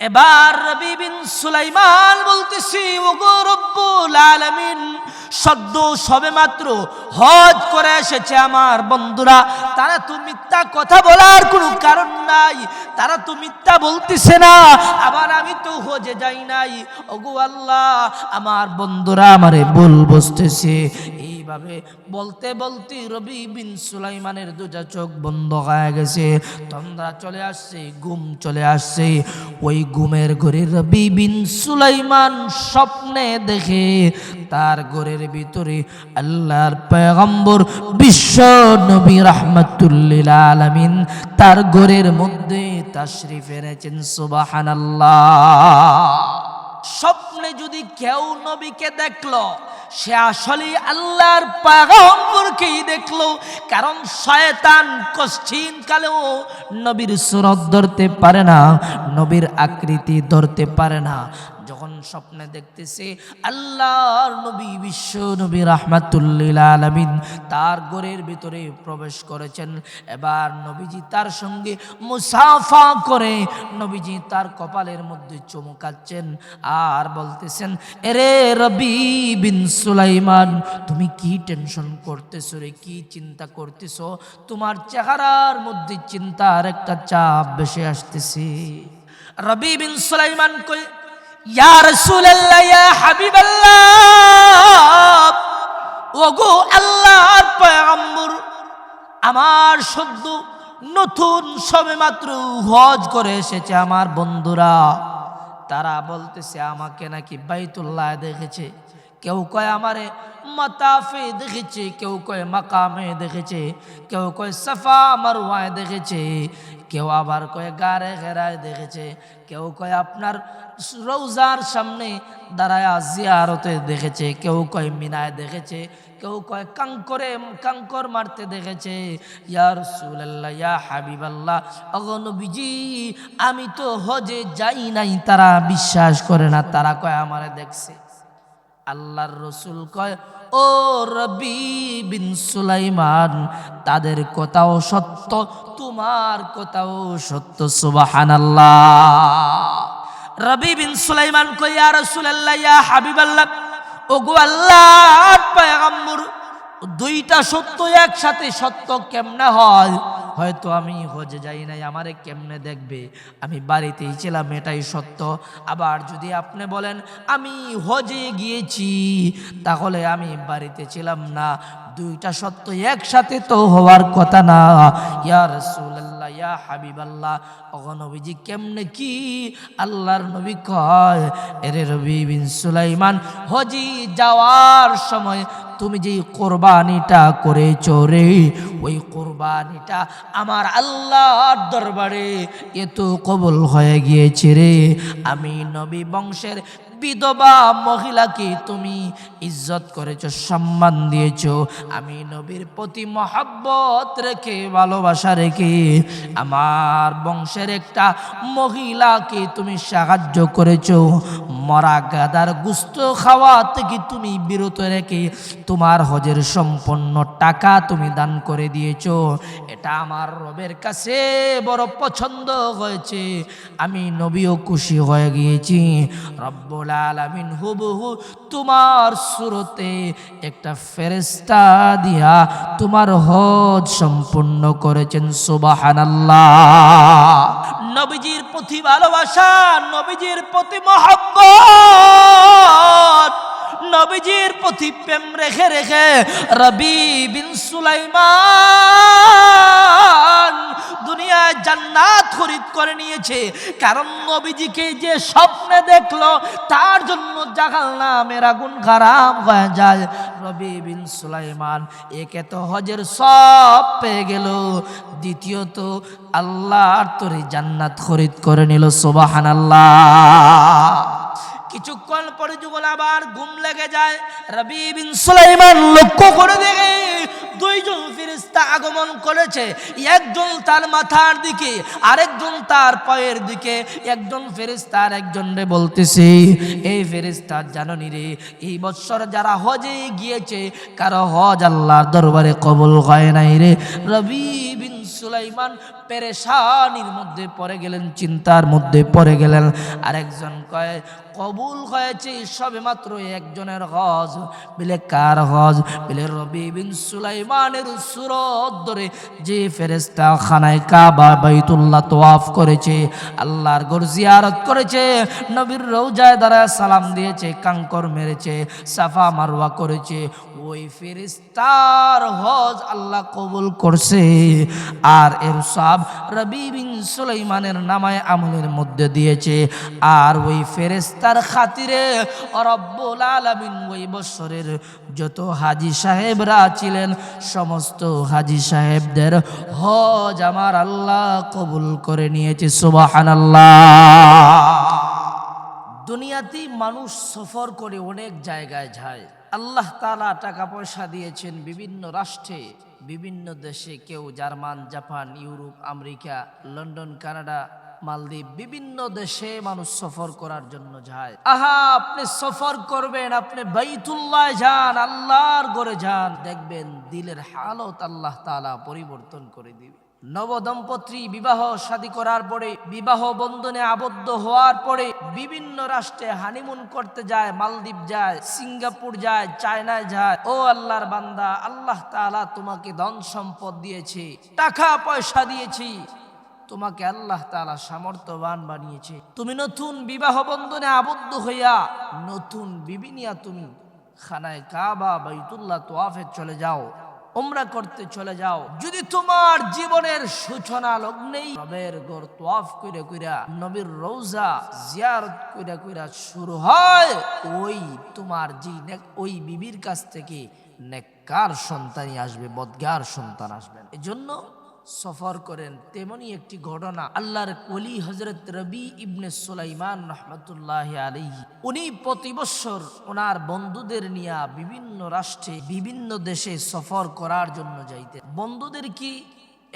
এবার রবি বিন সুলাইমান বলতেছি, ওগো রব্বুল আলামিন, সদ্য সবেমাত্র হজ করে এসেছে আমার বন্ধুরা, তারা তো মিথ্যা কথা বলার কোনো কারণ নাই, তারা তো মিথ্যা বলতেছে না, আবার আমি তো হজে যাই নাই। ওগো আল্লাহ, আমার বন্ধুরা আমারে ভুল বুঝতেছে। এইভাবে বলতে বলতে রবি বিন সুলাইমানের দুটা চোখ বন্ধ হয়ে গেছে, তন্দ্রা চলে আসছে, ঘুম চলে আসছে। ওই ঘুমের ঘরে রবি বিন সুলাইমান স্বপ্নে দেখে তার ঘরের ভিতরে আল্লাহর পয়গম্বর বিশ্ব নবী রাহমাতুল লিল আলামিন তার ঘরের মধ্যে তাশরিফ এনেছেন। সুবহানাল্লাহ। স্বপ্নে যদি কেউ নবীকে দেখলো, সে আসলে আল্লাহর পয়গম্বরকেই দেখলো, কারণ শয়তান কষ্টিন কালেও নবীর সুরত ধরতে পারে না, নবীর আকৃতি ধরতে পারে না। যখন স্বপ্নে দেখতেছে আল্লাহর নবী বিশ্ব নবী রাহমাতুল লিল আলামিন তার ঘরের ভিতরে প্রবেশ করেছেন, এবার নবীজি তার সঙ্গে মুসাফা করে নবীজি তার কপালের মধ্যে চুমুকাচ্ছেন আর বলতেছেন, এরে রবি বিন সুলাইমান, তুমি কি টেনশন করতেছো রে, কি চিন্তা করতেছো? তোমার চেহারার মধ্যে চিন্তার একটা চাপ বেশি আসতেছে। রবি বিন সুলাইমান কই, ইয়া রাসূলুল্লাহ, ইয়া হাবিবাল্লাহ, ওগো আল্লাহর পয়গম্বর, আমার সদ্য নতুন সবেমাত্র হজ করে এসেছে আমার বন্ধুরা, তারা বলতেছে আমাকে নাকি বাইতুল্লাহ দেখেছে, কেউ কয় আমারে মাতাফে দেখেছে, কেউ কয় মাকামে দেখেছে, কেউ কয় সাফা মারওয়ায় দেখেছে, কেউ আবার কয় গারে ঘেরায় দেখেছে, কেউ কয় আপনার রওজার সামনে দাঁড়ায় জিয়ারতে দেখেছে, কেউ কয় মিনায় দেখেছে, কেউ কয় কাঙ্কর মারতে দেখেছে। ইয়া রাসূলুল্লাহ, ইয়া হাবিবাল্লাহ, ওগো নবীজি, আমি তো হজে যাই নাই, তারা বিশ্বাস করে না, তারা কয় আমারে দেখছে। আল্লাহর রসুল কয়, ও রবি বিন সুলাইমান, তাদের কথাও সত্য, তোমার কথাও সত্য। সুবহানাল্লাহ। রবি বিন সুলাইমান কয়, ইয়া রাসূলুল্লাহ, ইয়া হাবিবাল্লাহ, ওগো আল্লাহর পয়গম্বর, দুইটা সত্য একসাথে সত্য কেমনে হয়? হয়তো আমি হজে যাই নাই, আমারে কেমনে দেখবে? আমি বাড়িতেই ছিলাম, এটাই সত্য। আবার যদি আপনি বলেন আমি হজে গিয়েছি, তাহলে আমি বাড়িতে ছিলাম না, দুইটা সত্য একসাথে তো হওয়ার কথা না। ইয়া রাসূলুল্লাহ, ইয়া হাবিবাল্লাহ, ওগো নবীজি, কেমনে কি? আল্লাহর নবী কয়, এরে রবি বিন সুলাইমান, হজি যাওয়ার সময় তুমি যেই কোরবানিটা করেছো রে, ওই কোরবানিটা আমার আল্লাহর দরবারে এত কবুল হয়ে গিয়েছে রে। আমি নবী বংশের বিধবা মহিলাকে তুমি ইজ্জত করেছো, সম্মান দিয়েছো। আমি নবীর প্রতি মহব্বত রেখে, ভালোবাসা রেখে আমার বংশের একটা মহিলাকে তুমি সাহায্য করেছো। মরা গাদার গোশত খাওয়া থেকে তুমি বিরত রেখে তোমার হজের সম্পূর্ণ টাকা তুমি দান করে দিয়েছো। এটা আমার রবের কাছে বড় পছন্দ হয়েছে, আমি নবীও খুশি হয়ে গিয়েছি। রব্বুল আলামিন হুবহু তোমার সুরতে একটা ফেরেশতা দিয়া তোমার হজ সম্পূর্ণ করেছেন। সুবহানাল্লাহ। নবীজির প্রতি ভালোবাসা, নবীজির প্রতি মহব্বত, নবীজির প্রতি প্রেম রেখে রেখে রবি বিন সুলাইমান দুনিয়ায় জান্নাত খরিদ করে নিয়েছে। কারণ নবীজিকে যে স্বপ্নে দেখলো, তার জন্য জাহান্নামের আগুন হারাম হয়ে যায়। রবি বিন সুলাইমান একে তো হজের সব পেয়ে গেল, দ্বিতীয়ত আল্লাহর তরে জান্নাত খরিদ করে নিল। সুবহানাল্লাহ। কিছুক্ষণ পরে যখন আবার ঘুম লেগে যায়, রবি বিন সুলাইমান লক্ষ্য করে দেখে দুইজন ফেরেশতা আগমন করেছে। একজন তার মাথার দিকে, আরেকজন তার পায়ের দিকে। একজন ফেরেশতা আরেকজনরে বলতেছে, এই ফেরেশতা জাননি রে, এই বছর যারা হজে গিয়েছে কারো হজ আল্লাহর দরবারে কবুল হয় নাই রে। রবি বিন সুলাইমান পেরেশানির মধ্যে পড়ে গেলেন, চিন্তার মধ্যে পড়ে গেলেন। আরেকজন কয় কবুল হয়েছে সবে মাত্র একজনের হজ। বলে কার হজ? বলে রবি বিন সুলাইমানের সুরত ধরে যে ফেরেশতা খানায় কাবা বাইতুল্লাহ তওয়াফ করেছে, আল্লাহর ঘর জিয়ারত করেছে, নবীর রওজায় দাঁড়ায় সালাম দিয়েছে, কাঙ্কর মেরেছে, সাফা মারওয়া করেছে, ওই ফেরেশতার হজ আল্লাহ কবুল করছে। আর এর সব রবি বিন সুলাইমানের নামায় আমলের মধ্যে দিয়েছে। আর ওই ফেরেশতার খাতিরে রব্বুল আলামিন ওই বছরের যত হাজী সাহেবরা ছিলেন সমস্ত হাজী সাহেবদের হজ আমার আল্লাহ কবুল করে নিয়েছে। সুবহানাল্লাহ। দুনিয়াতে মানুষ সফর করে অনেক জায়গায় যায়। আল্লাহ তাআলা টাকা পয়সা দিয়েছেন বিভিন্ন রাষ্ট্রে, বিভিন্ন দেশে, কেউ German, Japan, Europe, America, London, Canada, মালদ্বীপ, বিভিন্ন দেশে মানুষ সফর করার জন্য যায়। আহা, আপনি সফর করবেন, আপনি বাইতুল্লাহ যান, আল্লাহর ঘরে যান, দেখবেন দিলের হালত আল্লাহ তাআলা পরিবর্তন করে দিবে। নবদম্পতি বিবাহ শাদী করার পরে, বিবাহ বন্ধনে আবদ্ধ হওয়ার পরে বিভিন্ন রাষ্ট্রে হানিমুন করতে যায়, মালদ্বীপ যায়, সিঙ্গাপুর যায়, চায়নায় যায়। ও আল্লাহর বান্দা, আল্লাহ তাআলা তোমাকে ধন সম্পদ দিয়েছে, টাকা পয়সা দিয়েছি, তোমাকে আল্লাহ তাআলা সামর্থ্যবান বানিয়েছে। তুমি নতুন বিবাহ বন্ধনে আবদ্ধ হইয়া নতুন বিবি নিয়া তুমি খানায় কাবা বাইতুল্লাহ তওয়াফে চলে যাও, উমরা করতে চলে যাও। যদি তোমার জীবনের সূচনা লগ্নেই রবের ঘর তওয়াফ কইরা কইরা, নবীর রওজা জিয়ারত কইরা কইরা শুরু হয়, ওই তোমার ওই বিবির কাছ থেকে নেককার সন্তানই আসবে, বদগার সন্তান আসবেন। এজন্য সফর করেন। তেমনি একটি ঘটনা, আল্লাহর ওলি হযরত রবি ইবনে সুলাইমান রাহমাতুল্লাহি আলাইহি, উনি প্রতি বছর ওনার বন্ধুদের নিয়ে বিভিন্ন রাষ্ট্রে, বিভিন্ন দেশে সফর করার জন্য যাইতেন। বন্ধুদের কি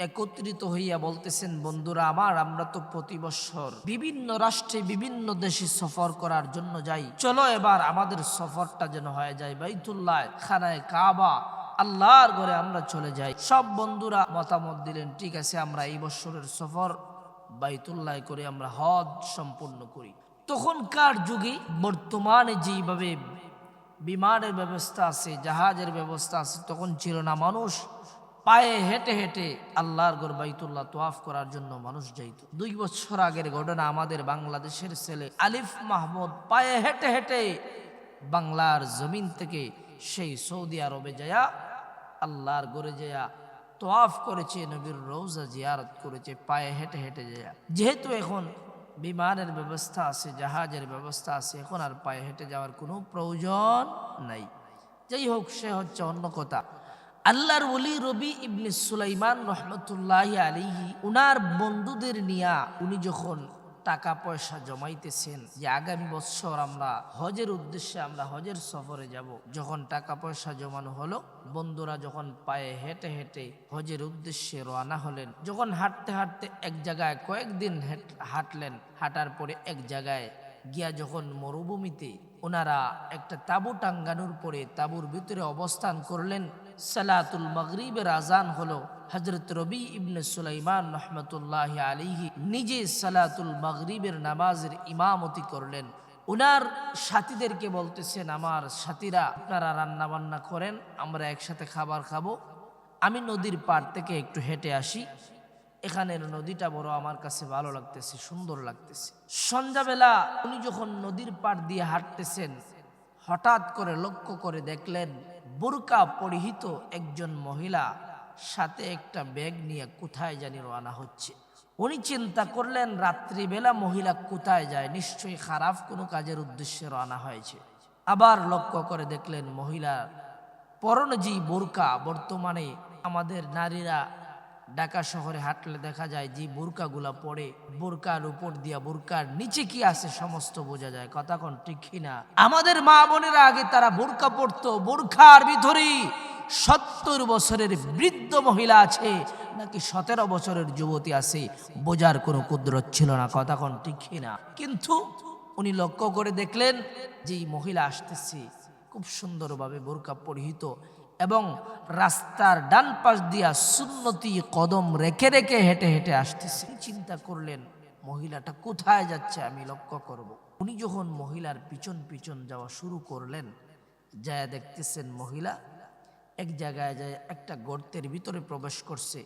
একত্রিত হইয়া বলতেছেন, বন্ধুরা আমার, আমরা তো প্রতি বছর বিভিন্ন রাষ্ট্রে, বিভিন্ন দেশে সফর করার জন্য যাই, চলো এবার আমাদের সফরটা যেন হয়ে যায় বাইতুল্লাহ, খানায় কাবা, আল্লাহর ঘরে আমরা চলে যাই। সব বন্ধুরা মতামত দিলেন, ঠিক আছে, আমরা এই বছরের সফর বাইতুল্লাহ করে আমরা হজ সম্পূর্ণ করি। তখনকার যুগে বর্তমানে যেভাবে বিমানের ব্যবস্থা আছে, জাহাজের ব্যবস্থা আছে, তখন ছিল না। মানুষ পায়ে হেঁটে হেঁটে আল্লাহর ঘর বাইতুল্লাহ তওয়াফ করার জন্য মানুষ যাইত। 2 বছর আগের ঘটনা, আমাদের বাংলাদেশের ছেলে আলিফ মাহমুদ পায়ে হেঁটে হেঁটে বাংলার জমিন থেকে সেই সৌদি আরবে যায়া আল্লাহর ঘরে যায়া তওয়াফ করেছে, নবীর রওজা জিয়ারত করেছে, পায়ে হেঁটে হেঁটে যায়া। যেহেতু এখন বিমানের ব্যবস্থা আছে, জাহাজের ব্যবস্থা আছে, এখন আর পায়ে হেঁটে যাওয়ার কোনো প্রয়োজন নাই। যাই হোক, সে হচ্ছে অন্য কথা। আল্লাহর ওলি রবি ইবনে সুলাইমান রাহমাতুল্লাহি আলাইহি উনার বন্ধুদের নিয়া উনি যখন টাকা পয়সা জমাইতেছেন যে আগামী বছর আমরা হজের উদ্দেশ্যে, আমরা হজের সফরে যাব, যখন টাকা পয়সা জমানো হলো, বন্ধুরা যখন পায়ে হেঁটে হেঁটে হজের উদ্দেশ্যে রওনা হলেন, যখন হাঁটতে হাঁটতে এক জায়গায় কয়েকদিন হাঁটলেন, হাঁটার পরে এক জায়গায় গিয়া যখন মরুভূমিতে ওনারা একটা তাঁবু টাঙ্গানোর পরে তাঁবুর ভিতরে অবস্থান করলেন, সালাতুল মাগরিবের আজান হলো। হযরত রবি ইবনে সুলাইমান রাহমাতুল্লাহি আলাইহি নিজে সালাতুল মাগরিবের নামাজের ইমামতি করলেন। উনার সাথীদেরকে বলতেছেন, আমার সাথীরা, আপনারা রান্না বান্না করেন, আমরা একসাথে খাবার খাবো, আমি নদীর পাড় থেকে একটু হেঁটে আসি, এখানের নদীটা বড় আমার কাছে ভালো লাগতেছে, সুন্দর লাগতেছে। সন্ধ্যাবেলা উনি যখন নদীর পাড় দিয়ে হাঁটতেছেন, হঠাৎ করে লক্ষ্য করে দেখলেন বুরকা পরিহিত একজন মহিলা সাথে একটা ব্যাগ নিয়ে কোথায় জানি রওনা হচ্ছে। উনি চিন্তা করলেন, রাত্রিবেলা মহিলা কোথায় যায়, নিশ্চয়ই খারাপ কোনো কাজের উদ্দেশ্যে রওনা হয়েছে। আবার লক্ষ্য করে দেখলেন মহিলার পরনে যে বোরকা, বর্তমানে আমাদের নারীরা ঢাকা শহরে হাঁটলে দেখা যায় যে বোরকাগুলা পরে, বোরকার উপর দিয়া বোরকার নিচে কি আছে সমস্ত বোঝা যায়। কথা কোন ঠিক কিনা? আমাদের মা বোনেরা আগে তারা বোরকা পরতো, বোরকার ভিতরে 70 বছরের বৃদ্ধ মহিলা আছে নাকি 17 বছরের যুবতী আছে, বোঝার কোনো কুদরত ছিল না। কথা কোন ঠিক কিনা? কিন্তু উনি লক্ষ্য করে দেখলেন যে মহিলা আসতেছে খুব সুন্দরভাবে বোরকা পরিহিত, এবং রাস্তার ডান পাশ দিয়া সুন্নতি কদম রেখে রেখে হেঁটে হেঁটে আসতেছে। চিন্তা করলেন মহিলাটা কোথায় যাচ্ছে, আমি লক্ষ্য করব। উনি যখন মহিলার পিছন পিছন যাওয়া শুরু করলেন, যায় দেখতেছেন মহিলা এক জায়গায় যায় একটা গর্তের ভিতরে প্রবেশ করছে।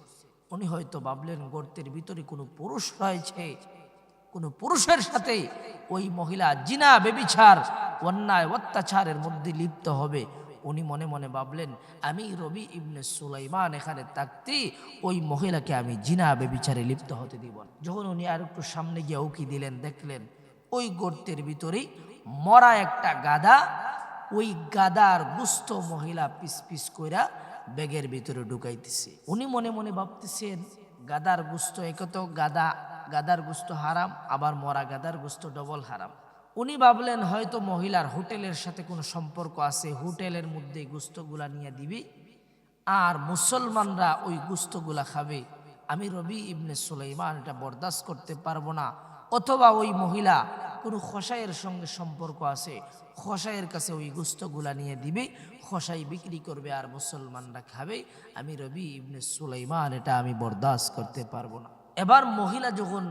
উনি হয়তো ভাবলেন গর্তের ভিতরে কোনো পুরুষ রয়েছে, কোনো পুরুষের সাথে ওই মহিলা জিনা বেবিচার অন্যায় অত্যাচারের মধ্যে লিপ্ত হবে। উনি মনে মনে ভাবলেন আমি রবি ইবনে সুলাইমান এখানে থাকতে ওই মহিলাকে আমি জিনা বেবিচারে লিপ্ত হতে দিব না। যখন উনি আর একটু সামনে গিয়ে উকি দিলেন, দেখলেন ওই গর্তের ভিতরেই মরা একটা গাধা, ওই গাদার গুস্ত মহিলা পিস পিস কইরা ব্যাগের ভিতরে ঢুকাইতেছে। উনি মনে মনে ভাবতেছেন গাদার গুস্ত, এক তো গাদার গুস্ত হারাম, আবার মরা গাদার গুস্ত ডবল হারাম। উনি ভাবলেন হয়তো মহিলার হোটেলের সাথে কোনো সম্পর্ক আছে, হোটেলের মধ্যে গুস্তগুলা নিয়ে দিবি আর মুসলমানরা ওই গুস্তগুলা খাবে। আমি রবি ইবনে সুলাইমান এটা বরদাস্ত করতে পারবো না। অথবা ওই মহিলা কোনো খসাইয়ের সঙ্গে সম্পর্ক আছে, খসাইয়ের কাছে ওই গুস্তগুলা নিয়ে দিবে, খসাই বিক্রি করবে আর মুসলমানরা খাবে। আমি রবি ইবনে সুলাইমান এটা আমি বরদাস্ত করতে পারবো না। এবার মহিলা যখন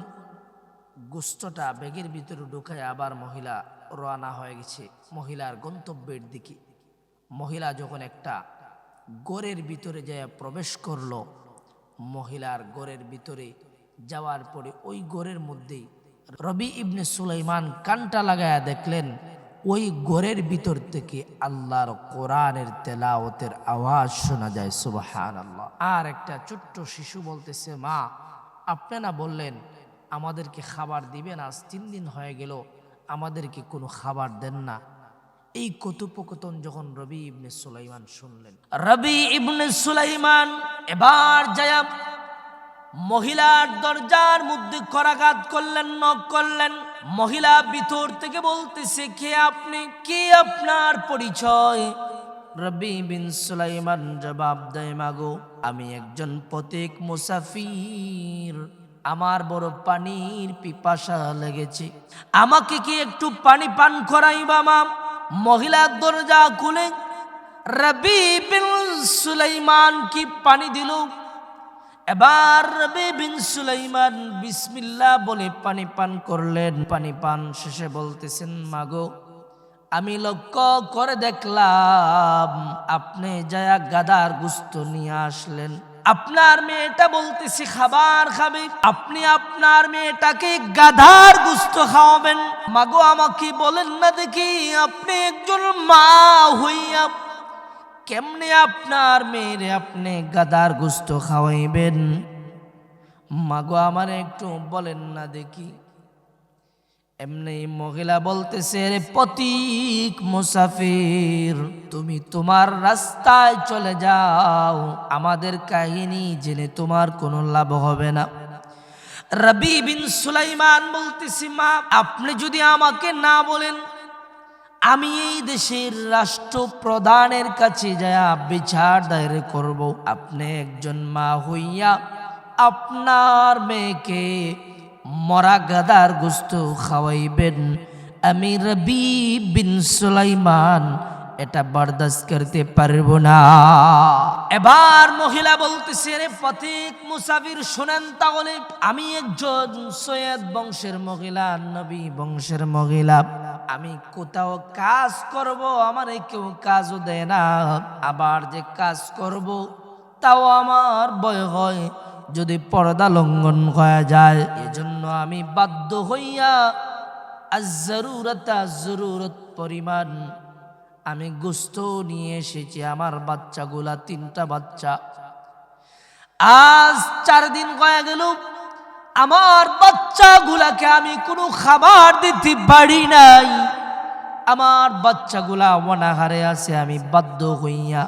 গোস্তটা ব্যাগের ভিতরে ঢুকায় আবার মহিলা রওনা হয়ে গেছে মহিলার গন্তব্যের দিকে। মহিলা যখন একটা গড়ের ভিতরে যায় প্রবেশ করলো, মহিলার গড়ের ভিতরে যাওয়ার পরে ওই গড়ের মধ্যেই রবি ইবনে সুলাইমান কানটা লাগায়া দেখলেন ওই গড়ের ভিতর থেকে আল্লাহর কোরআনের তেলাওয়াতের আওয়াজ শোনা যায়। সুবহানাল্লাহ। আর একটা ছোট্ট শিশু বলতেছে, মা আপনি না বললেন আমাদেরকে খাবার দিবেন, আজ 3 দিন হয়ে গেল আমাদেরকে কোনো খাবার দেন না। এই কথোপকথন যখন রবি ইবনে সুলাইমান শুনলেন, রবি ইবনে সুলাইমান এবার যায় মহিলার দরজার মধ্যে করাঘাত করলেন, নক করলেন। মহিলা ভিতর থেকে বলতেছে, কে আপনি, কি আপনার পরিচয়? রবি বিন সুলাইমান জবাব দেয়, মাগো আমি একজন পথিক মুসাফির, আমার বড় পানির পিপাসা লেগেছে, আমাকে কি একটু পানি পান করাইবা মা? মহিলা দরজা খুলে রবি বিন সুলাইমান কি পানি দিল। এবার রবি বিন সুলাইমান বিসমিল্লাহ বলে পানি পান করলেন। পানি পান শেষে বলতেছেন, মাগো আমি লক্ষ্য করে দেখলাম আপনি যায়া গাদার গুস্ত নিয়ে আসলেন, আপনার মেয়েটা বলতেছে খাবার খাবে, আপনি আপনার মেয়েটাকে গাধার গুস্ত খাওয়াবেন? মাগো আমাকে বলেন না দেখি, আপনি একজন মা হইয়া কেমনে আপনার মেয়েরে আপনি গাদার গুস্ত খাওয়াইবেন? মাগো আমার একটু বলেন না দেখি। এমনি মহিলা বলতেছে, রে পথিক মুসাফির, তুমি তোমার রাস্তায় চলে যাও, আমাদের কাহিনী জেনে তোমার কোনো লাভ হবে না। রবি বিন সুলাইমান বলতেছি, মা আপনি যদি আমাকে না বলেন আমি এই দেশের রাষ্ট্রপ্রধানের কাছে যায়া বিচার দায়ের করব। আপনি একজন মা হইয়া আপনার মেয়েকে মরা গাদার গোস্ত খাওয়াইবেন, আমি রবি বিন সুলাইমান এটা বরদাস্ত করতে পারবো না। এবার মহিলা বলতেছে, রে পথিক মুসাফির শুনেন তাহলে, আমি একজন সৈয়দ বংশের মহিলা, নবী বংশের মহিলা, আমি কোথাও কাজ করব আমার কেউ কাজও দেয় না, আবার যে কাজ করব তাও আমার ভয় হয় যদি পর্দা লঙ্ঘন হয়ে যায়। এজন্য আমি বাধ্য হইয়া জরুরত পরিমাণ আমি গোস্ত নিয়ে এসেছি। আমার বাচ্চাগুলা 3টা বাচ্চা, আজ 4 দিন হয়ে গেল আমার বাচ্চাগুলাকে আমি কোনো খাবার দিতে পারি নাই, আমার বাচ্চাগুলা অনাহারে আছে, আমি বাধ্য হইয়া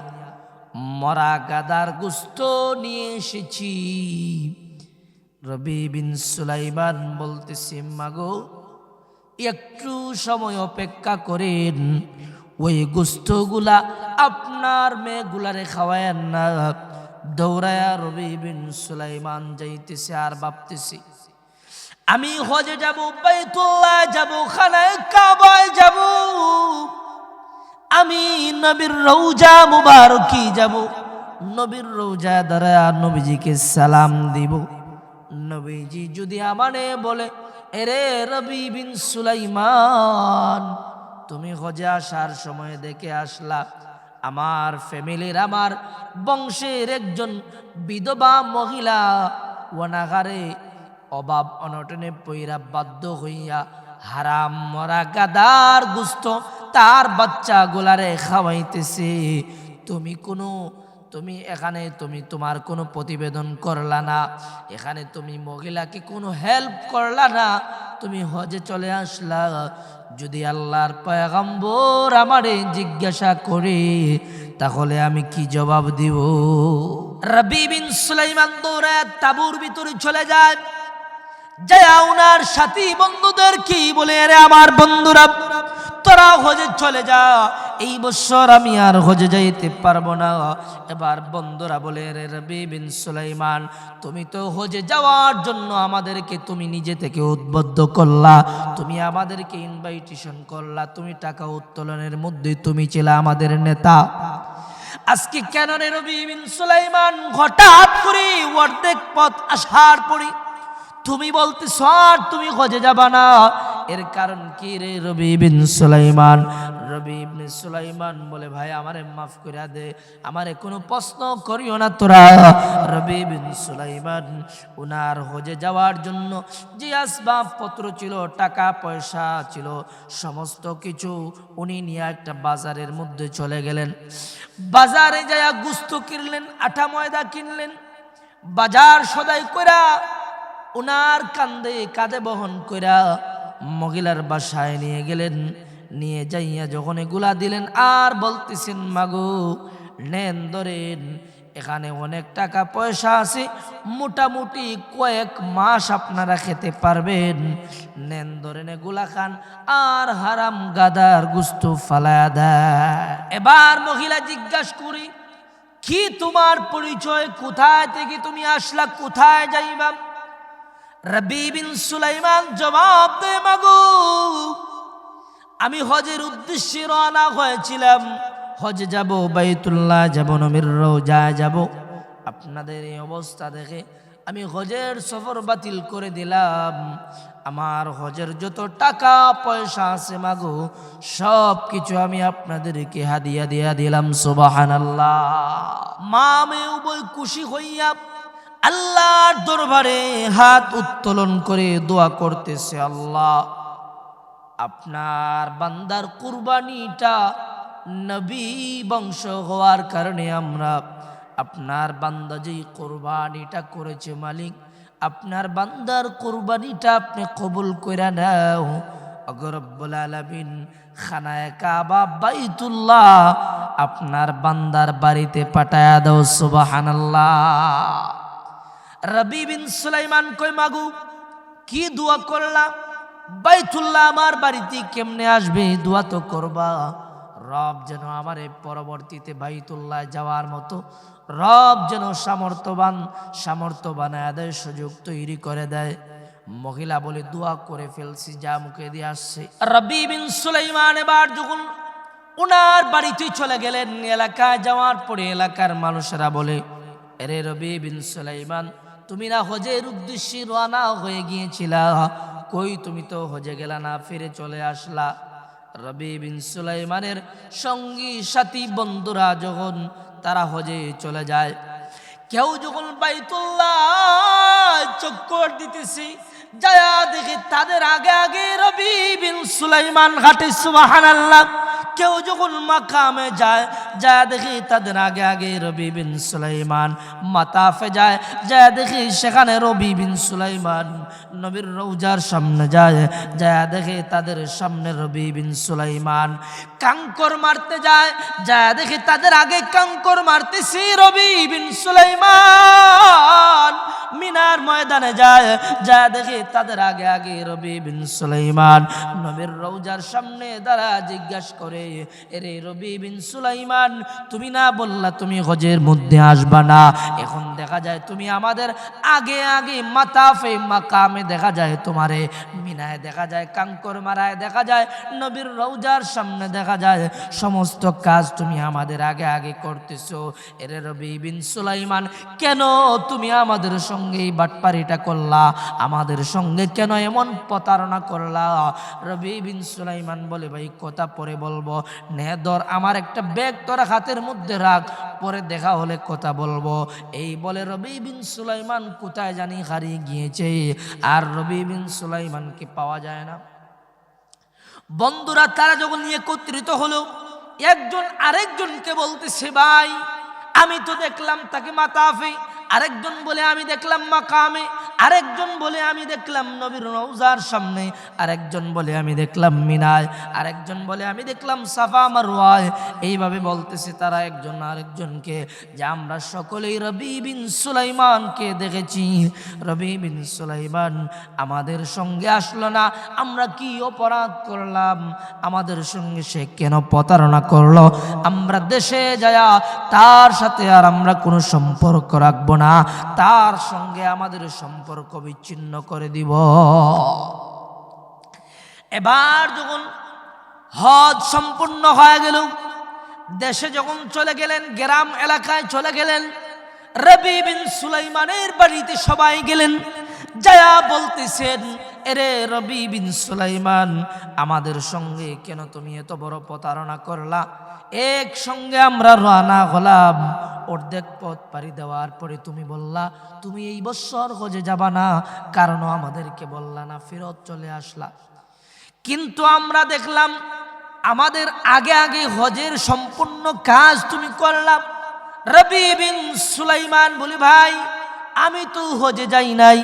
মরা গাদার গোস্ত নিয়ে এসেছি। রবি বিন সুলাইমান বলতেছে, মাগো একটু সময় অপেক্ষা করেন, ওই গোস্তগুলা আপনার মেয়েগুলারে খাওয়ায়েন না। দৌড়ায়া রবি বিন সুলাইমান যাইতেছে আর ভাবতেছে, আমি হজে যাব, বাইতুল্লাহ যাব, খানায় কাবায় যাব, আমি নবীর রওজা মুবারকি যাব, নবীর রওজা দ্বারা নবীজিকে সালাম দিব। নবীজি যদি আমারে বলে, এরে রবি বিন সুলাইমান, তুমি হজে আসার সময় দেখে আসলা আমার ফ্যামিলির, আমার বংশের একজন বিধবা মহিলা ওনাগারে অভাব অনটনে পইরা বাধ্য হইয়া হারাম মরা গাদার গুস্ত তার বাচ্চা গুলারে খাওয়াইতেছে। তুমি এখানে তোমার কোনো প্রতিবেদন করলা না, এখানে তুমি মহিলাকে কোনো হেল্প করলা না, তুমি হজে চলে আসলা। যদি আল্লাহর পয়গম্বর আমারে জিজ্ঞাসা করে তাহলে আমি কি জবাব দিব? রবি বিন সুলাইমান দৌড়ে তাবুর ভিতরে চলে যায়, যায় উনার সাথী বন্ধুদের কি বলে, রে আমার বন্ধুরা তোরা হজে চলে যা, এই বছর আমি আর হজে যাইতে পারবো না। এবার বন্ধুরা বলে, রে রবি বিন সুলাইমান, তুমি তো হজে যাওয়ার জন্য আমাদেরকে তুমি নিজে থেকে উদ্বুদ্ধ করলা, তুমি আমাদেরকে ইনভাইটেশন করলা, তুমি টাকা উত্তোলনের মধ্যে তুমি ছিলা আমাদের নেতা। আজকে কেন রে রবি বিন সুলাইমান হঠাৎ করে অর্ধেক পথ আসার পরে তুমি বলতেছ তুমি হজে যাবা না? এর কারণ কি রে রবি বিন সুলাইমান? রবি ইবনে সুলাইমান বলে, ভাই আমারে মাফ করে দে, আমারে কোনো প্রশ্ন করিও না তোরা। রবি বিন সুলাইমান উনার হজে যাওয়ার জন্য যে আসবাবপত্র ছিল, টাকা পয়সা ছিল, সমস্ত কিছু উনি নিয়ে একটা বাজারের মধ্যে চলে গেলেন। বাজারে যায়া গুস্ত কিনলেন, আটা ময়দা কিনলেন, বাজার সদাই কইরা উনার কাঁধে বহন কইরা মহিলার বাসায় নিয়ে গেলেন। নিয়ে যাইয়া যখন এগুলা দিলেন আর বলতেছেন, মাগো নেন ধরেন, এখানে অনেক টাকা পয়সা আছে, মোটামুটি কয়েক মাস আপনারা খেতে পারবেন, নেন ধরেন এগুলা খান, আর হারাম গাদার গুস্ত ফালায়া দেয়। এবার মহিলা জিজ্ঞাসা করি, কি তোমার পরিচয়, কোথায় থেকে তুমি আসলা, কোথায় যাইবা? রবি বিন সুলাইমান জবাব দেয়, মাগো আমি হজের উদ্দেশ্যে রওনা হয়েছিলাম, হজে যাব, বাইতুল্লাহ যাব, নবীর রওজায় যাব। আপনাদের এই অবস্থা দেখে আমি হজের সফর বাতিল করে দিলাম। আমার হজের যত টাকা পয়সা আছে মাগো, সব কিছু আমি আপনাদেরকে হাদিয়া দিয়া দিলাম। সুবহানাল্লাহ। মা মেয়ে উভয় খুশি হইয়া আল্লাহর দরবারে হাত উত্তোলন করে দোয়া করতেছে, আল্লাহ আপনার বান্দার কুরবানিটা নবী বংশ হওয়ার কারণে আমরা আপনার বান্দা যেই কুরবানিটা করেছে, মালিক আপনার বান্দার কুরবানিটা আপনি কবুল কইরা নাও। ওগো রব্বুল আলামিন, খানায়ে কাবা বাইতুল্লাহ আপনার বান্দার বাড়িতে পাঠায়া দাও। সুবহানাল্লাহ। রবি বিন সুলাইমান কই, মাগু কি দোয়া করলাম, বাইতুল্লাহ আমার বাড়িতে কেমনে আসবে, দোয়া তো করবা। রব যেন আমারে পরবর্তীতে বাইতুল্লাহ যাওয়ার মতো রব যেন সামর্থ্য বানায় দেয়, সুযোগ তৈরি করে দেয়। মহিলা বলে, দোয়া করে ফেলছি, যা মুখে দিয়ে আসছে। রবি বিন সুলাইমান এবার যখন উনার বাড়িতে চলে গেলেন, এলাকায় যাওয়ার পরে এলাকার মানুষেরা বলে, এরে রবি বিন সুলাইমান, তুমি না হজের উদ্দেশ্যে রওনা হয়ে গিয়েছিলা, কই তুমি তো হজে গেলা না, ফিরে চলে আসলা? রবি বিন সুলাইমানের সঙ্গী সাথী বন্ধুরা যখন তারা হজে চলে যায়, কেউ যখন বাইতুল্লাহ চক্কর দিতেছি, যায়া দেখে তাদের আগে আগে রবি বিন সুলাইমান হাঁটে। সুবহানাল্লাহ। কেউ যখন মাকামে যায়, যা দেখি তাদের আগে আগে রবি বিন সুলাইমান, মাতাফে যায়, যা দেখি সেখানে রবি বিন সুলাইমান নবীর রওজার সামনে যায়, যা দেখে তাদের সামনে রবি বিন সুলাইমান কাঙ্কর মারতে যায়, যা দেখি তাদের আগে কাঙ্কর মারতেছি রবি বিন সুলাইমান। মিনার ময়দানে যায়, যা দেখি তাদের আগে আগে রবি বিন সুলাইমান নবীর রওজার সামনে দাঁড়া জিজ্ঞাসা করে, এরে রবি বিন সুলাইমান, সুলাইমান, তুমি না বললা তুমি হজের মধ্যে আসবা না, এখন দেখা যায় তুমি আমাদের আগে আগে মাতাফে মাকামে দেখা যায় তোমারে, মিনায় দেখা যায়, কাঙ্কর মারায় দেখা যায়, নবীর রওজার সামনে দেখা যায়, সমস্ত কাজ তুমি আমাদের আগে আগে করতেছো। এরে রবি বিন সুলাইমান, কেন তুমি আমাদের সঙ্গে এই বাটপারিটা করলা? আমাদের সঙ্গে কেন এমন প্রতারণা করলা? রবি বিন সুলাইমান বলে, ভাই কথা পরে বলবো, নে ধর আমার একটা ব্যাগ তোরা হাতের মধ্যে রাখ, পরে দেখা হলে কথা বলবো। এই বলে রবি বিন সুলাইমান কোথায় জানি হারিয়ে গিয়েছে, আর রবি বিন সুলাইমানকে পাওয়া যায় না। বন্ধুরা তারা যখন একত্রিত হলো, একজন আরেকজনকে বলতেছে, ভাই আমি তো দেখলাম তাকে মাতাফে, আরেকজন বলে আমি দেখলাম মাকামে, আরেকজন বলে আমি দেখলাম নবীর রওজার সামনে, আরেকজন বলে আমি দেখলাম মিনায়, আরেকজন বলে আমি দেখলাম সাফা মারওয়ায়। এইভাবে বলতেছে তারা একজন আরেকজনকে, যে আমরা সকলেই রবি বিন সুলাইমানকে দেখেছি। রবি বিন সুলাইমান আমাদের সঙ্গে আসলো না, আমরা কি অপরাধ করলাম? আমাদের সঙ্গে সে কেন প্রতারণা করলো? আমরা দেশে যায়া তার সাথে আর আমরা কোনো সম্পর্ক রাখবো না, তার সঙ্গে আমাদের সম্পর্ক বিচ্ছিন্ন করে দিব। এবার যখন হজ সম্পূর্ণ হয়ে গেল, দেশে যখন চলে গেলেন, গ্রাম এলাকায় চলে গেলেন, রবি বিন সুলাইমানের বাড়িতে সবাই গেলেন, যায়া বলতেছেন, এরে রবি বিন সুলাইমান, আমাদের সঙ্গে কেন তুমি এত বড় প্রতারণা করলা? একসঙ্গে আমরা রওনা হলাম, অর্ধেক পথ পাড়ি দেওয়ার পরে তুমি বললা তুমি এই বছর হজে যাবা না, কারণ আমাদেরকে বললা না, ফেরত চলে আসলা। কিন্তু আমরা দেখলাম আমাদের আগে আগে হজের সম্পূর্ণ কাজ তুমি করলাম। রবি বিন সুলাইমান বলি, ভাই আমি তো হজে যাই নাই।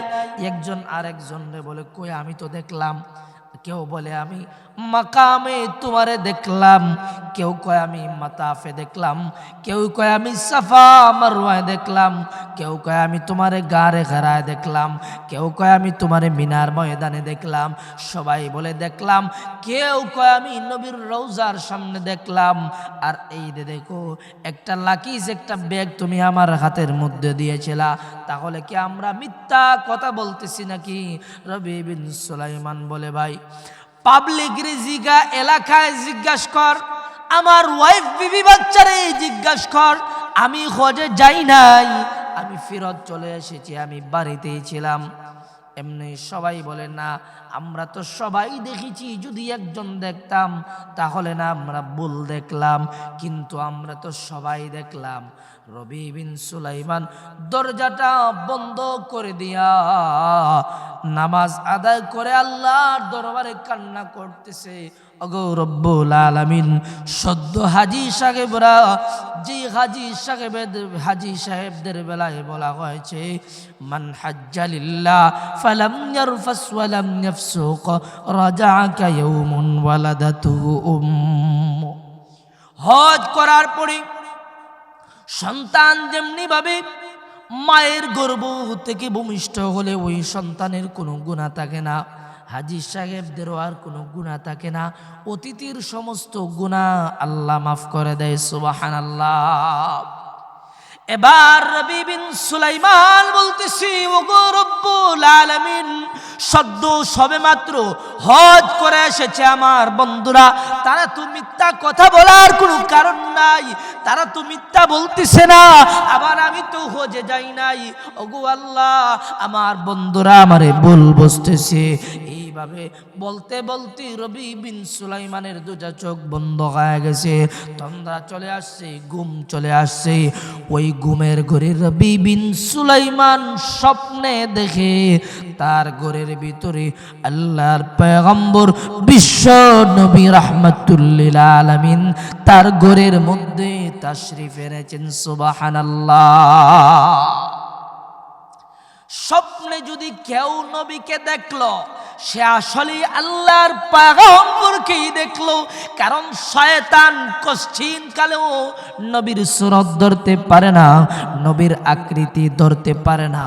একজন আরেকজনরে বলে, কই আমি তো দেখলাম। কেউ বলে আমি মাকামে তোমারে দেখলাম, কেউ কয় আমি মাতাফে দেখলাম, কেউ কয় আমি সাফা মারওয়ায় দেখলাম, কেউ কয় আমি তোমারে গারে ঘেরায় দেখলাম, কেউ কয় আমি তোমারে মিনার ময়দানে দেখলাম। সবাই বলে দেখলাম, কেউ কয় আমি নবীর রওজার সামনে দেখলাম। আর এই যে দেখো একটা লাকিজ, একটা ব্যাগ তুমি আমার হাতের মধ্যে দিয়েছিলা, তাহলে কি আমরা মিথ্যা কথা বলতেছি নাকি? রবি বিন সুলাইমান বলে, ভাই পাবলিক রিজিকা এলাকায় জিজ্ঞাসা কর, আমার ওয়াইফ বিবি বাচ্চারে জিজ্ঞাসা কর, আমি হজে যাই নাই, আমি ফেরত চলে এসেছি, আমি বাড়িতেই ছিলাম। এমনি সবাই বলে, না আমরা তো সবাই দেখেছি, যদি একজন দেখতাম তাহলে না আমরা ভুল দেখলাম, কিন্তু আমরা তো সবাই দেখলাম। রবি বিন সুলাইমান দরজাটা বন্ধ করে দিয়া নামাজ আদায় করে আল্লাহর দরবারে কান্না করতেছে, ওগো রব্বুল আলামিন, সদ্য হাজী সাহেবরা, যে হাজী সাহেবদের বেলায় বলা হয়েছে, মান হাজ্জা লিল্লাহ ফালাম ইয়ারফাস ওয়ালাম ইয়াফসুক রাজাআকা ইয়াউমুন ওয়ালাদাতুহু উম্মু। হজ করার পরে সন্তান যেমনি ভাবে মায়ের গর্ভ থেকে ভূমিষ্ঠ হলে ওই সন্তানের কোনো গুনাহ থাকে না, হাজী সাহেবদেরও আর কোনো গুনাহ থাকে না, অতীতের সমস্ত গুনাহ আল্লাহ মাফ করে দেয়। সুবহানাল্লাহ। এবার রবি বিন সুলাইমান বলতেছি, ওগো রব্বুল আলামিন, সদ্য সবে মাত্র হজ করে এসেছে আমার বন্ধুরা, তারা তো মিথ্যা কথা বলার কোনো কারণ নাই, তারা তো মিথ্যা বলতেছে না, আবার আমি তো হজে যাই নাই। ওগো আল্লাহ, আমার বন্ধুরা আমারে ভুল বুঝতেছে। এইভাবে বলতে বলতে রবি বিন সুলাইমানের দুটা চোখ বন্ধ হয়ে গেছে, তন্দ্রা চলে আসছে, ঘুম চলে আসছে। ওই ঘুমের ঘরে রবি বিন সুলাইমান স্বপ্নে দেখে তার ঘরের ভিতরে আল্লাহর পয়গম্বর বিশ্ব নবী রাহমাতুল লিল আলামিন তার ঘরের মধ্যে তাশরিফ এনেছেন। সুবহানাল্লাহ। স্বপ্নে যদি কেউ নবীকে দেখলো, সে আসলে আল্লাহর পয়গম্বরকেই দেখলো, কারণ শয়তান কশ্চিন কালেও নবীর সুরত ধরতে পারে না, নবীর আকৃতি ধরতে পারে না।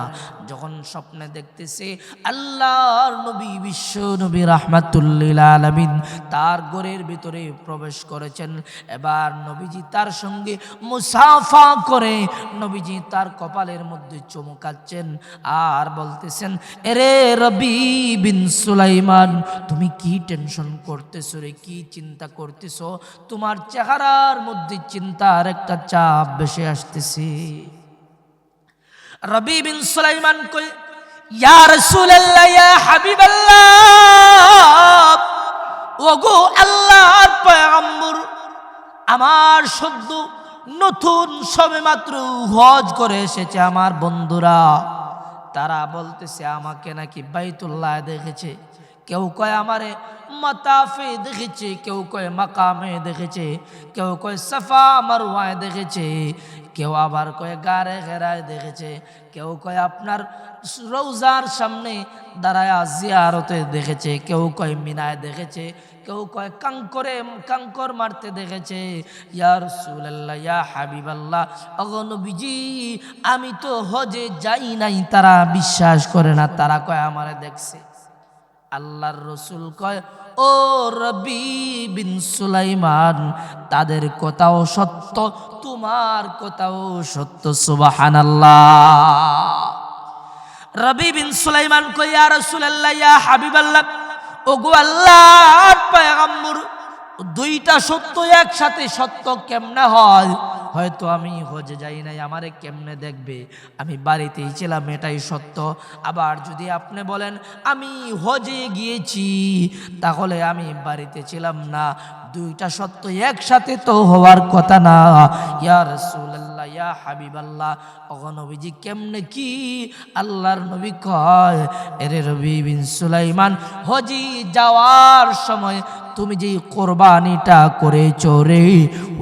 যখন যখন স্বপ্নে দেখতেছে আল্লাহর নবী বিশ্ব নবী রাহমাতুল লিল আলামিন তার ঘরের ভিতরে প্রবেশ করেছেন। এবার নবীজি তার সঙ্গে মুসাফা করে নবীজি তার কপালের মধ্যে চুমুকাচ্ছেন আর বলতেছেন, এরে রবি বিন সুলাইমান, তুমি কি টেনশন করতেছো রে, কি চিন্তা করতেছো? তোমার চেহারার মধ্যে চিন্তার একটা চাপ বেশি আসতেছে। রবি বিন সুলাইমান কই, ইয়া রাসূলুল্লাহ, ইয়া হাবিবাল্লাহ, ওগো আল্লাহর পয়গম্বর, আমার সদ্য নতুন সবেমাত্র হজ করে এসেছে আমার বন্ধুরা, তারা বলতেছে আমাকে নাকি বাইতুল্লাহ দেখেছে, কেউ কয় আমারে মাতাফে দেখেছে, কেউ কয় মাকামে দেখেছে, কেউ কয় সাফা মারওয়ায় দেখেছে, কেউ আবার কয় গারে ঘেরায় দেখেছে, কেউ কয় আপনার রওজার সামনে দাঁড়ায় জিয়ারতে দেখেছে, কেউ কয় মিনায় দেখেছে, কেউ কয় কাঙ্কর মারতে দেখেছে। ইয়া রাসূলুল্লাহ, ইয়া হাবিবাল্লাহ, ওগো নবীজি, আমি তো হজে যাই নাই, তারা বিশ্বাস করে না, তারা কয় আমারে দেখছে। আল্লাহর রসুল কয়, ও রবি বিন সুলাইমান, তাদের কথাও সত্য, তোমার কথাও সত্য, সুবহানাল্লাহ। রবি বিন সুলাইমান কয়, ইয়া রাসূলুল্লাহ, ইয়া হাবিবাল্লাহ, ওগো আল্লাহর পয়গম্বর, দুইটা সত্য একসাথে সত্য কেমনে হয়? হয়তো আমি হজে যাই নাই, আমারে কেমনে দেখবে? আমি বাড়িতেই ছিলাম, এটাই সত্য। আবার যদি আপনি বলেন আমি হজে গিয়েছি, তাহলে আমি বাড়িতে ছিলাম না, দুইটা সত্য একসাথে তো হওয়ার কথা না। ইয়া রাসূলুল্লাহ, ইয়া হাবিবাল্লাহ, ওগো নবীজি, কেমনে কি? আল্লাহর নবী কয়, এরে রবি বিন সুলাইমান, হজি যাওয়ার সময় তুমি যে কোরবানিটা করেছো রে,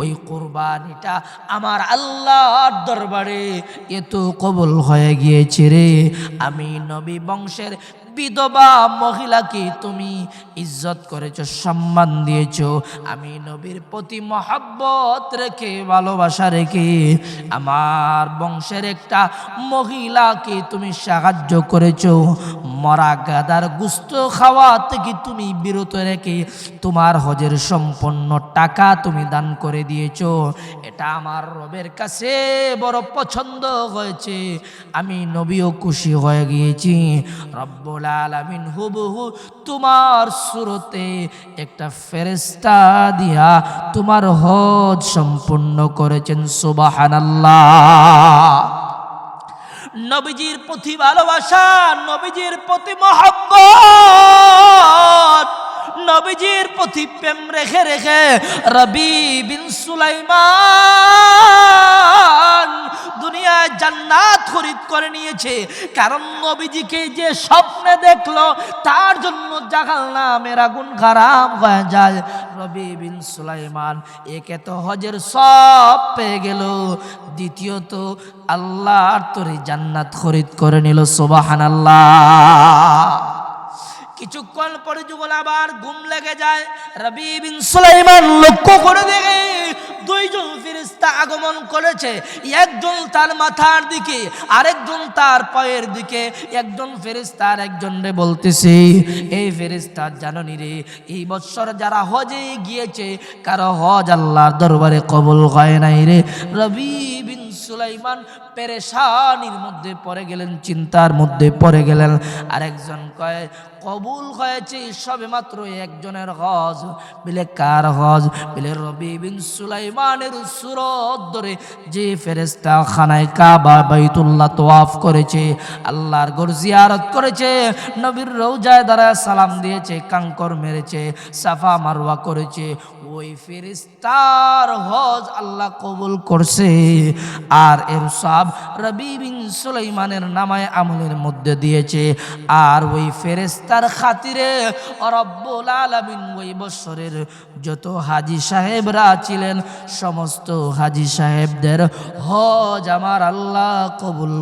ওই কোরবানিটা আমার আল্লাহর দরবারে এত কবুল হয়ে গিয়েছে রে। আমি নবী বংশের বিধবা মহিলাকে তুমি ইজ্জত করেছো, সম্মান দিয়েছো। আমি নবীর প্রতি মহব্বত রেখে, ভালোবাসা রেখে, আমার বংশের একটা মহিলাকে তুমি সাহায্য করেছো। মরা গাদার গুস্ত খাওয়া থেকে তুমি বিরত রেখে তোমার হজের সম্পূর্ণ টাকা তুমি দান করে দিয়েছো। এটা আমার রবের কাছে বড় পছন্দ হয়েছে, আমি নবীও খুশি হয়ে গিয়েছি। রব্বুল আলামিন হুবহু তোমার সুরতে একটা ফেরেশতা দিয়া তোমার হজ সম্পূর্ণ করেছেন, সুবহানাল্লাহ। নবীজির প্রতি ভালোবাসা, নবীজির প্রতি মহব্বত, নবীজির প্রতি প্রেম রেখে রেখে রবি বিন সুলাইমান দুনিয়ায় জান্নাত খরিদ করে নিয়েছে। কারণ নবীজিকে যে স্বপ্নে দেখলো, তার জন্য জাহান্নামের আগুন হারাম হয়ে যায়। রবি বিন সুলাইমান একে তো হজের সব পেয়ে গেল, দ্বিতীয়ত আল্লাহর তরে জান্নাত খরিদ করে নিল, সুবহানাল্লাহ। কিছুক্ষণ পরে যখন আবার ঘুম লেগে যায়, রবি বিন সুলাইমান লক্ষ্য করে দেখে দুইজন ফেরেশতা আগমন করেছে। একজন তার মাথার দিকে, আরেকজন তার পায়ের দিকে। একজন ফেরেশতা আরেকজনরে বলতেছে, এই ফেরেশতা, জানোনি রে, এই বছর যারা হজে গিয়েছে কারো হজ আল্লাহর দরবারে কবুল হয় নাই রে। রবি বিন সুলাইমান পেরেশানির মধ্যে পড়ে গেলেন, চিন্তার মধ্যে পড়ে গেলেন। আরেকজন কয়, কবুল হয়েছে সবে মাত্র একজনের হজ। বলে কার হজ? বলে রবি বিন সুলাইমানের সুরত ধরে যে ফেরেশতা খানায় কাবা বাইতুল্লাহ তওয়াফ করেছে, আল্লাহর ঘর জিয়ারত করেছে, নবীর রওজায় দাঁড়ায় সালাম দিয়েছে, কাঙ্কর মেরেছে, সাফা মারওয়া করেছে, ওই ফেরেশতার হজ আল্লাহ কবুল করছে। আর এর সব রবি বিন সুলাইমানের নামায় আমলের মধ্যে দিয়েছে। আর ওই ফেরেশতার খাতিরে রব্বুল আলামিন ওই বছরের যত হাজী সাহেবরা ছিলেন, সমস্ত হাজী সাহেবদের হজ আমার আল্লাহ কবুল